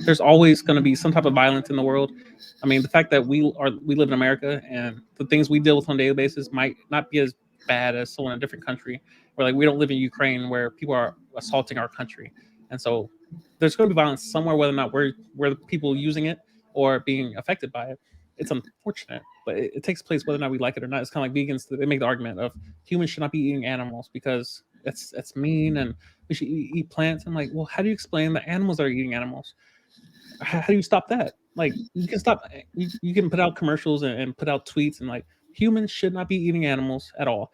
there's always going to be some type of violence in the world. I mean, the fact that we live in America and the things we deal with on a daily basis might not be as bad as someone in a different country. Where like we don't live in Ukraine where people are assaulting our country, and so there's going to be violence somewhere, whether or not we're the people using it or being affected by it. It's unfortunate, but it takes place whether or not we like it or not. It's kind of like vegans. They make the argument of humans should not be eating animals because it's mean and we should eat plants. I'm like, well, how do you explain that animals are eating animals? How do you stop that? Like, you can stop. You can put out commercials and put out tweets and like humans should not be eating animals at all.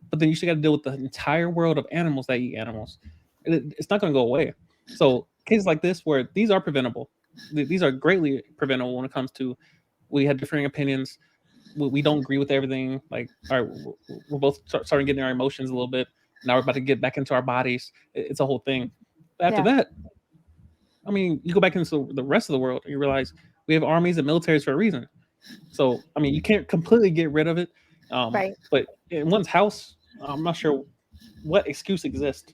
But then you still got to deal with the entire world of animals that eat animals. It's not going to go away. So cases like this, where these are preventable, these are greatly preventable when it comes to we had differing opinions. We don't agree with everything. Like, all right, we're both starting getting our emotions a little bit. Now we're about to get back into our bodies. It's a whole thing. After that, I mean, you go back into the rest of the world and you realize we have armies and militaries for a reason. So, I mean, you can't completely get rid of it. Right. But in one's house, I'm not sure what excuse exists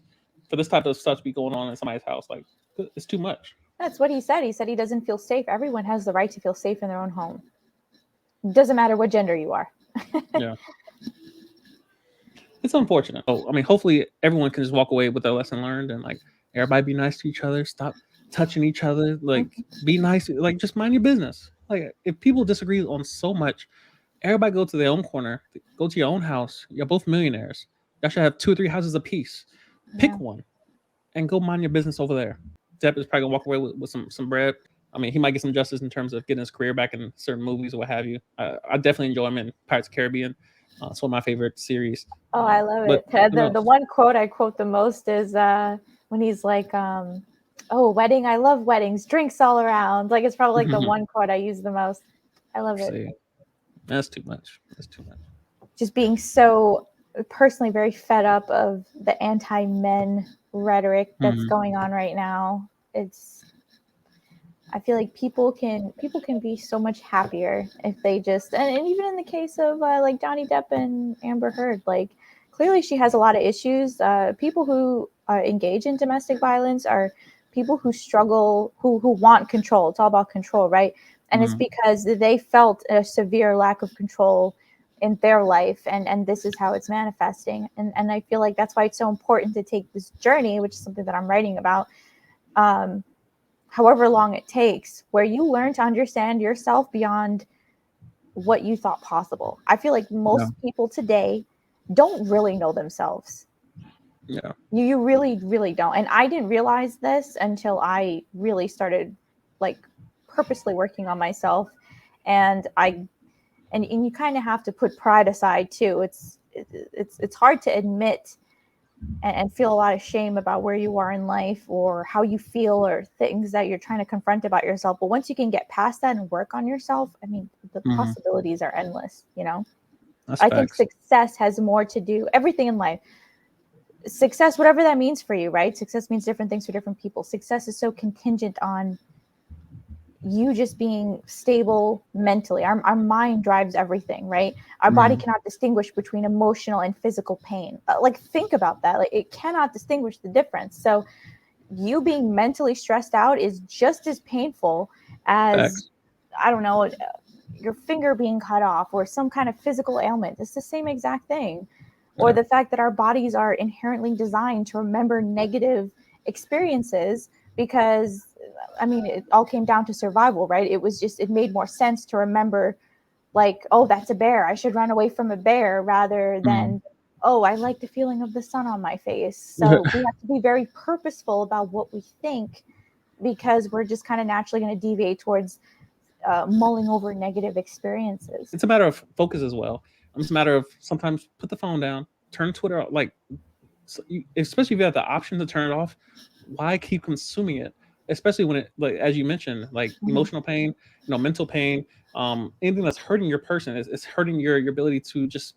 for this type of stuff to be going on in somebody's house. Like, it's too much. That's what he said. He said he doesn't feel safe. Everyone has the right to feel safe in their own home. It doesn't matter what gender you are. Yeah. It's unfortunate. Oh, I mean, hopefully everyone can just walk away with a lesson learned and like everybody be nice to each other. Stop touching each other. Like, be nice. Like, just mind your business. Like, if people disagree on so much, everybody go to their own corner. Go to your own house. You're both millionaires. Y'all should have 2 or 3 houses apiece. Pick one and go mind your business over there. Depp is probably gonna walk away with some bread. I mean, he might get some justice in terms of getting his career back in certain movies or what have you. I definitely enjoy him in Pirates of the Caribbean. It's one of my favorite series. Oh, I love it. The one quote I quote the most is when he's like, "Oh, wedding! I love weddings. Drinks all around." Like, it's probably like the one quote I use the most. I love it. That's too much. That's too much. Just being so personally very fed up of the anti-men rhetoric that's going on right now. I feel like people can be so much happier if they just and even in the case of like Johnny Depp and Amber Heard, like clearly she has a lot of issues. People who engage in domestic violence are people who struggle, who want control. It's all about control, right? And it's because they felt a severe lack of control in their life, and this is how it's manifesting. And I feel like that's why it's so important to take this journey, which is something that I'm writing about. However long it takes, where you learn to understand yourself beyond what you thought possible. I feel like most people today don't really know themselves. Yeah. You really, really don't. And I didn't realize this until I really started like purposely working on myself. And you kind of have to put pride aside too. It's hard to admit and feel a lot of shame about where you are in life or how you feel or things that you're trying to confront about yourself. But once you can get past that and work on yourself, I mean, the possibilities are endless, you know? That's I think success has more to do, everything in life. Success, whatever that means for you, right? Success means different things for different people. Success is so contingent on you just being stable mentally. Our mind drives everything, right? Our body cannot distinguish between emotional and physical pain. Like, think about that. Like, it cannot distinguish the difference. So you being mentally stressed out is just as painful as, I don't know, your finger being cut off or some kind of physical ailment. It's the same exact thing. Or the fact that our bodies are inherently designed to remember negative experiences because, I mean, it all came down to survival, right? It made more sense to remember, like, oh, that's a bear. I should run away from a bear rather than, oh, I like the feeling of the sun on my face. So we have to be very purposeful about what we think because we're just kind of naturally going to deviate towards mulling over negative experiences. It's a matter of focus as well. It's a matter of sometimes put the phone down, turn Twitter off. Like, especially if you have the option to turn it off, why keep consuming it? Especially when it, like as you mentioned, like emotional pain, mental pain, anything that's hurting your person is hurting your ability to just.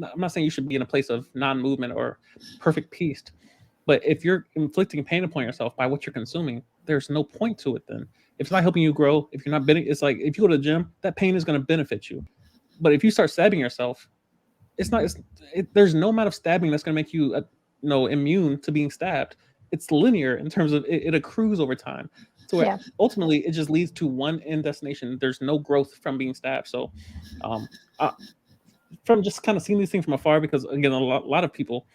I'm not saying you should be in a place of non-movement or perfect peace, but if you're inflicting pain upon yourself by what you're consuming, there's no point to it. Then, if it's not helping you grow, if you're not it's like if you go to the gym, that pain is going to benefit you. But if you start stabbing yourself, it's not. There's no amount of stabbing that's going to make you, immune to being stabbed. it's linear in terms of it accrues over time. So Yeah. ultimately, it just leads to one end destination. There's no growth from being stabbed. So, um, uh, from just kind of seeing these things from afar, because again, a lot of people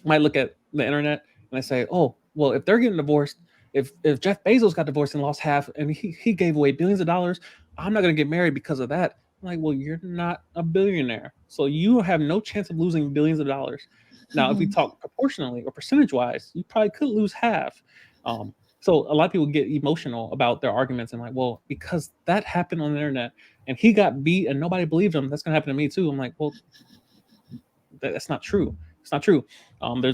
might look at the internet and they say, "Oh, well, if they're getting divorced, if Jeff Bezos got divorced and lost half, and he gave away billions of dollars, I'm not going to get married because of that." I'm like, well, you're not a billionaire, so you have no chance of losing billions of dollars. Now, if we Mhm. talk proportionally or percentage wise, you probably could lose half. Um, so a lot of people get emotional about their arguments and like, well, because that happened on the internet and he got beat and nobody believed him, that's going to happen to me too. I'm like, well, that's not true. It's not true.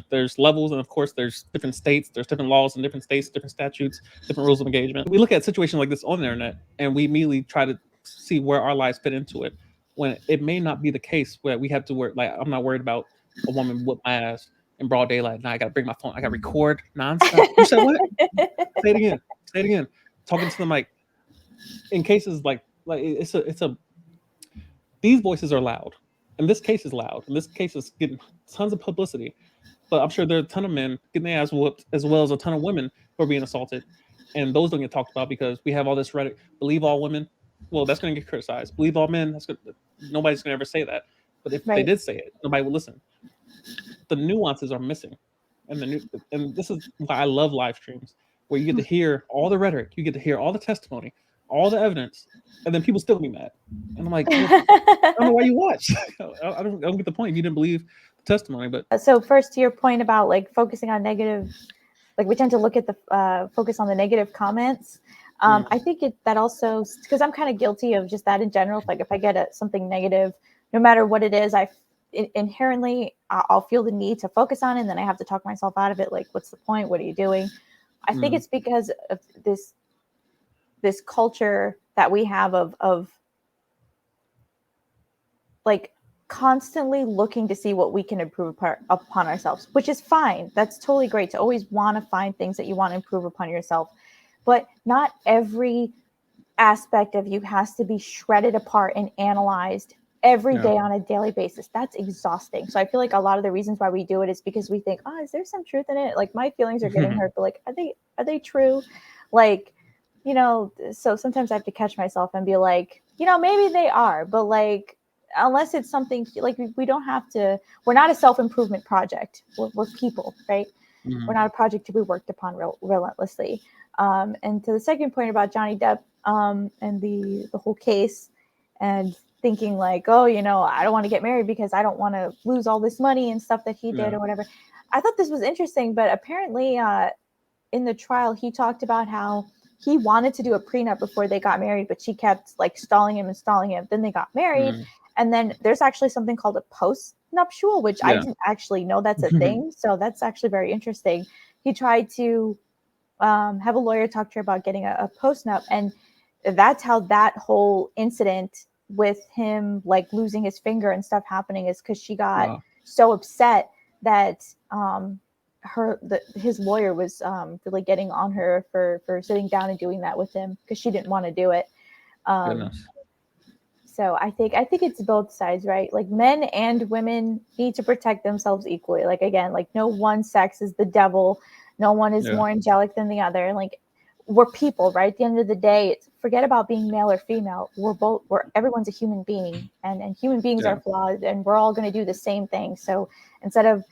There's levels, and of course, there's different states, there's different laws in different states, different statutes, different rules of engagement. We look at situations like this on the internet, and we immediately try to see where our lives fit into it. When it may not be the case, where we have to work. Like I'm not worried about a woman whip my ass in broad daylight. Now I got to bring my phone. I got to record nonstop. You said what? Say it again. Say it again. Talking to the mic. In cases like it's a these voices are loud. And this case is loud. And this case is getting tons of publicity. But I'm sure there are a ton of men getting their ass whooped, as well as a ton of women who are being assaulted. And those don't get talked about because we have all this rhetoric. Believe all women. Well, that's going to get criticized. Believe all men. Nobody's going to ever say that. But if they Right. did say it, nobody would listen. The nuances are missing, and this is why I love live streams, where you get to hear all the rhetoric, you get to hear all the testimony, all the evidence, and then people still be mad. And I'm like, well, I don't know why you watch. I don't get the point if you didn't believe the testimony. But So first, to your point about like focusing on negative, like we tend to look at the focus on the negative comments. I think that also, because I'm kind of guilty of just that in general. Like if I get something negative, no matter what it is, inherently I'll feel the need to focus on it, and then I have to talk myself out of it. Like, what's the point? What are you doing? I think it's because of this culture that we have of like constantly looking to see what we can improve upon ourselves, which is fine. That's totally great to always want to find things that you want to improve upon yourself. But not every aspect of you has to be shredded apart and analyzed every day on a daily basis. That's exhausting. So I feel like a lot of the reasons why we do it is because we think, oh, is there some truth in it? Like my feelings are getting hurt, but like, are they true? Like, so sometimes I have to catch myself and be like, maybe they are, but like, unless it's something like we don't have to, we're not a self-improvement project. We're people, right? We're not a project to be worked upon relentlessly. And to the second point about Johnny Depp and the whole case, and thinking like, oh, I don't want to get married because I don't want to lose all this money and stuff that he did or whatever. I thought this was interesting, but apparently in the trial, he talked about how he wanted to do a prenup before they got married, but she kept like stalling him. Then they got married. And then there's actually something called a post-nuptial, which I didn't actually know that's a thing. So that's actually very interesting. He tried to have a lawyer talk to her about getting a post-nup. And that's how that whole incident with him like losing his finger and stuff happening is because she got so upset that his lawyer was really getting on her for sitting down and doing that with him because she didn't want to do it. Goodness. So I think it's both sides, right? Like men and women need to protect themselves equally. Like again, like no one sex is the devil. No one is more angelic than the other. Like we're people, right? At the end of the day, forget about being male or female. Everyone's a human being, and human beings are flawed, and we're all going to do the same thing. So instead of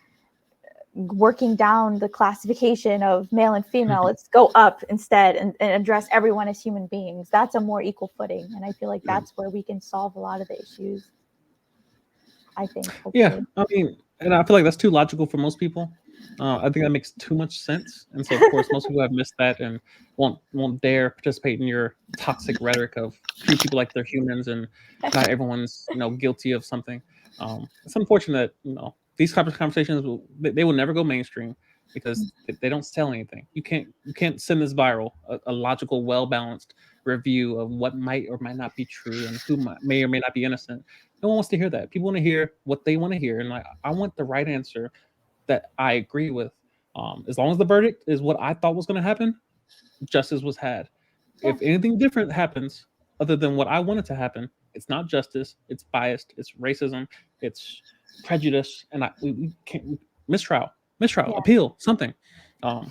working down the classification of male and female, let's go up instead and address everyone as human beings. That's a more equal footing, and I feel like that's where we can solve a lot of the issues, I think, hopefully. I mean, and I feel like that's too logical for most people. I think that makes too much sense, and so of course most people have missed that and won't dare participate in your toxic rhetoric of treat people like they're humans and not everyone's guilty of something. It's unfortunate that these types of conversations they will never go mainstream because they don't sell anything. You can't send this viral a logical, well balanced review of what might or might not be true and who may or may not be innocent. No one wants to hear that. People want to hear what they want to hear, and I want the right answer that I agree with. As long as the verdict is what I thought was going to happen, justice was had. If anything different happens other than what I wanted to happen, it's not justice. It's biased. It's racism. It's prejudice, and we can't mistrial, appeal, something. But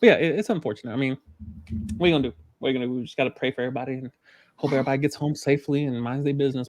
yeah, it's unfortunate. I mean, what are you gonna do? What are you gonna do? We just gotta pray for everybody and hope everybody gets home safely and minds their business.